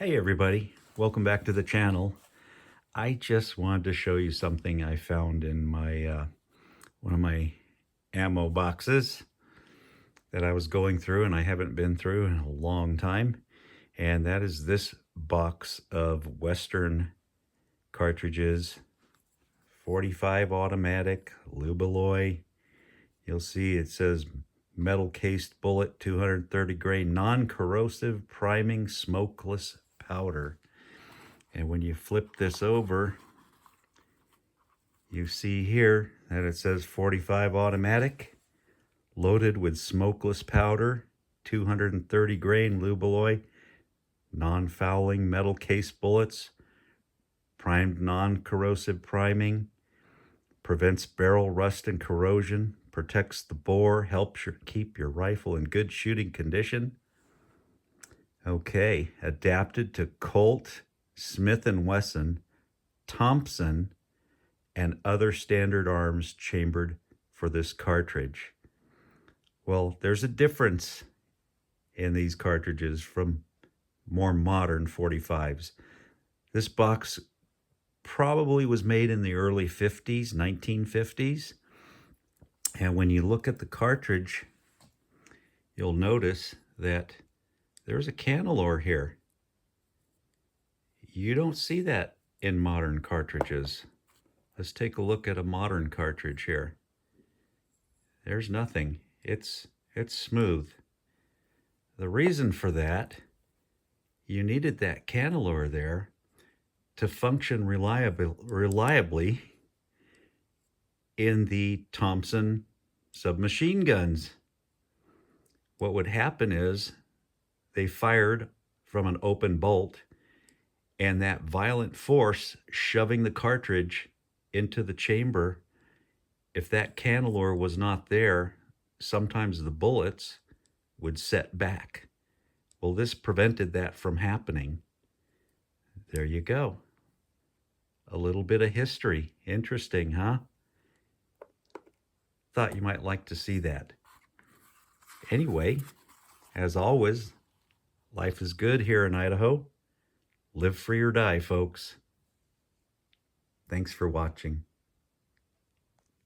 Hey everybody, welcome back to the channel. I just wanted to show you something I found in my one of my ammo boxes that I was going through and I haven't been through in a long time. And that is this box of Western cartridges, 45 automatic, Lubaloy. You'll see it says metal cased bullet, 230 grain, non-corrosive priming smokeless powder. And when you flip this over, you see here that it says 45 automatic, loaded with smokeless powder, 230 grain Lubaloy, non-fouling metal case bullets, primed non-corrosive priming, prevents barrel rust and corrosion, protects the bore, helps keep your rifle in good shooting condition. Okay, adapted to Colt, Smith & Wesson, Thompson, and other standard arms chambered for this cartridge. Well, there's a difference in these cartridges from more modern 45s. This box probably was made in the early 50s, 1950s. And when you look at the cartridge, you'll notice that there's a cantilor here. You don't see that in modern cartridges. Let's take a look at a modern cartridge here. There's nothing. It's smooth. The reason for that, you needed that cantilor there to function reliably in the Thompson Sub Machine Guns. What would happen is they fired from an open bolt, and that violent force shoving the cartridge into the chamber, if that cantilor was not there, sometimes the bullets would set back. Well, this prevented that from happening. There you go. A little bit of history. Interesting, huh? Thought you might like to see that. Anyway, as always, life is good here in Idaho. Live free or die, folks. Thanks for watching.